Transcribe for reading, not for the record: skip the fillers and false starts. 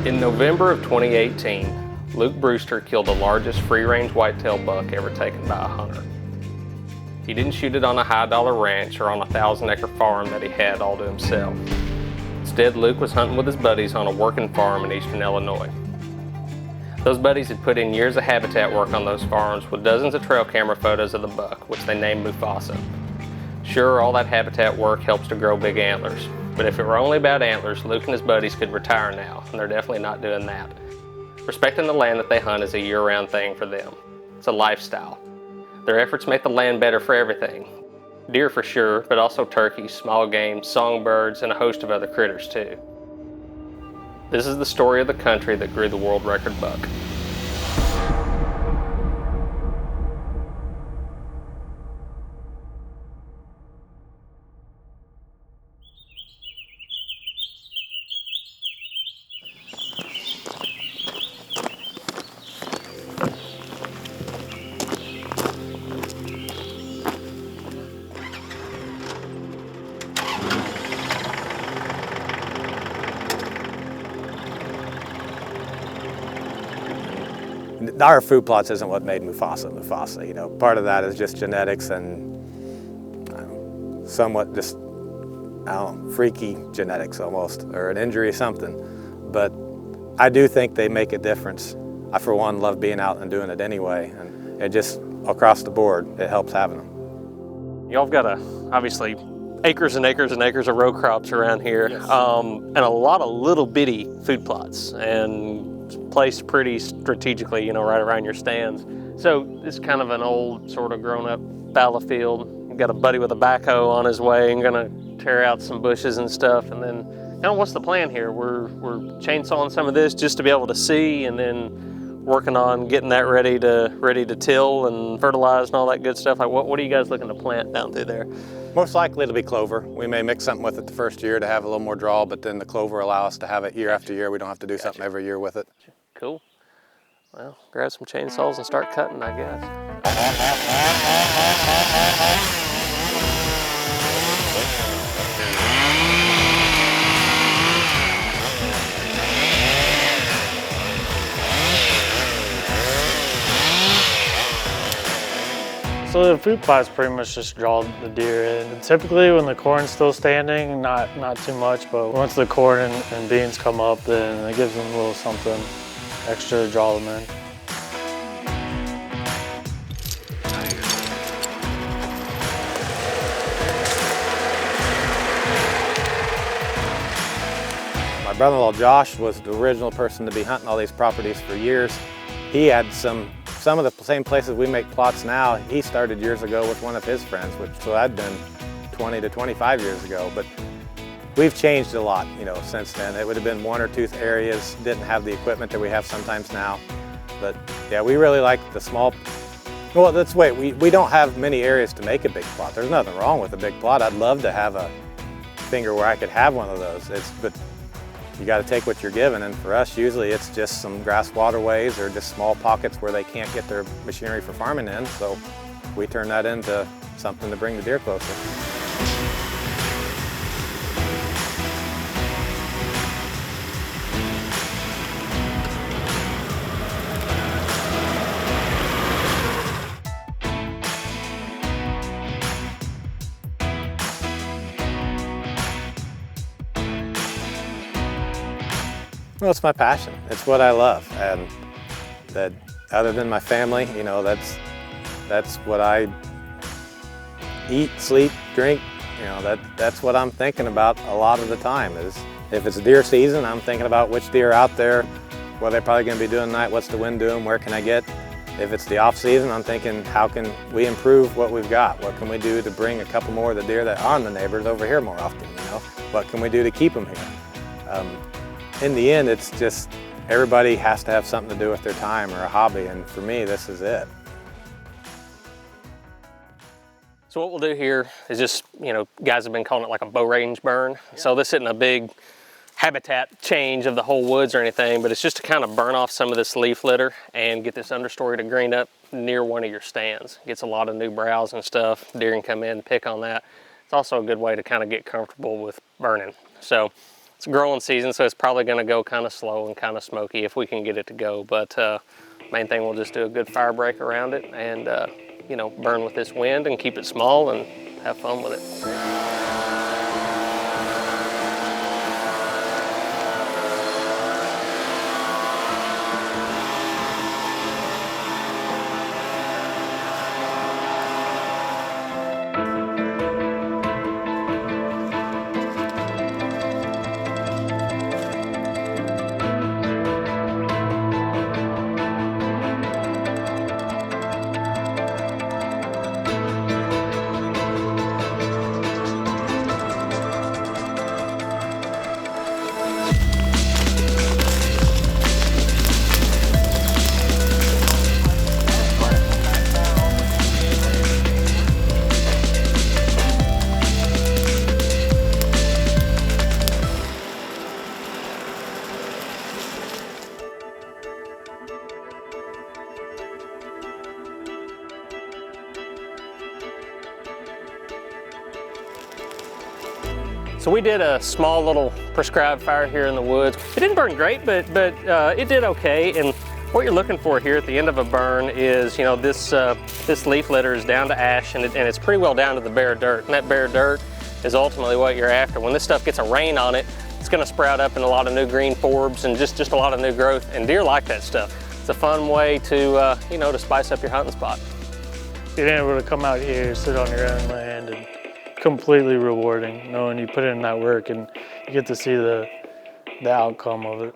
In November of 2018, Luke Brewster killed the largest free-range whitetail buck ever taken by a hunter. He didn't shoot it on a high-dollar ranch or on a 1,000-acre farm that he had all to himself. Instead, Luke was hunting with his buddies on a working farm in eastern Illinois. Those buddies had put in years of habitat work on those farms with dozens of trail camera photos of the buck, which they named Mufasa. Sure, all that habitat work helps to grow big antlers, but if it were only about antlers, Luke and his buddies could retire now, and they're definitely not doing that. Respecting the land that they hunt is a year-round thing for them. It's a lifestyle. Their efforts make the land better for everything. Deer for sure, but also turkeys, small game, songbirds, and a host of other critters too. This is the story of the country that grew the world record buck. Our food plots isn't what made Mufasa. You know, part of that is just genetics and somewhat just, I don't know, freaky genetics almost, or an injury or something. But I do think they make a difference. I, for one, love being out and doing it anyway, and it just across the board, it helps having them. Y'all have got obviously acres and acres and acres of row crops around here, yes. And a lot of little bitty food plots, and placed pretty strategically, you know, right around your stands. So it's kind of an old, sort of grown-up fallow field. You've got a buddy with a backhoe on his way and gonna tear out some bushes and stuff. And then, kind of, what's the plan here? We're chainsawing some of this just to be able to see, and then working on getting that ready to till and fertilize and all that good stuff. Like, what are you guys looking to plant down through there? Most likely it'll be clover. We may mix something with it the first year to have a little more draw, but then the clover allow us to have it year after year. We don't have to do something every year with it. Cool. Well, grab some chainsaws and start cutting, I guess. So the food plots pretty much just draw the deer in. And typically when the corn's still standing, not too much, but once the corn and beans come up, then it gives them a little something extra to draw them in. My brother-in-law Josh was the original person to be hunting all these properties for years. He had some of the same places we make plots now. He started years ago with one of his friends, so I'd been 20 to 25 years ago. But we've changed a lot, you know, since then. It would have been one or two areas, didn't have the equipment that we have sometimes now. But yeah, we really like the small, well, let's wait, we don't have many areas to make a big plot. There's nothing wrong with a big plot. I'd love to have a finger where I could have one of those. But you got to take what you're given, and for us, usually it's just some grass waterways or just small pockets where they can't get their machinery for farming in, so we turn that into something to bring the deer closer. Well, it's my passion. It's what I love, and that other than my family, you know, that's what I eat, sleep, drink. You know, that's what I'm thinking about a lot of the time. Is if it's deer season, I'm thinking about which deer are out there, what they're probably going to be doing tonight, what's the wind doing, where can I get. If it's the off season, I'm thinking, how can we improve what we've got? What can we do to bring a couple more of the deer that are in the neighbors over here more often? You know, what can we do to keep them here? In the end, it's just everybody has to have something to do with their time or a hobby, and for me, this is it. So what we'll do here is just, you know, guys have been calling it like a bow range burn. Yeah. So this isn't a big habitat change of the whole woods or anything, but it's just to kind of burn off some of this leaf litter and get this understory to green up near one of your stands. Gets a lot of new browse and stuff. Deer can come in and pick on that. It's also a good way to kind of get comfortable with burning. So It's growing season, so it's probably going to go kind of slow and kind of smoky if we can get it to go. But main thing, we'll just do a good fire break around it and, you know, burn with this wind and keep it small and have fun with it. So we did a small little prescribed fire here in the woods. It didn't burn great, but it did okay. And what you're looking for here at the end of a burn is, you know, this leaf litter is down to ash, and it's pretty well down to the bare dirt. And that bare dirt is ultimately what you're after. When this stuff gets a rain on it, it's going to sprout up in a lot of new green forbs and just a lot of new growth. And deer like that stuff. It's a fun way to, you know, to spice up your hunting spot. Being able to come out here, sit on your own land, and completely rewarding, knowing you put in that work and you get to see the outcome of it.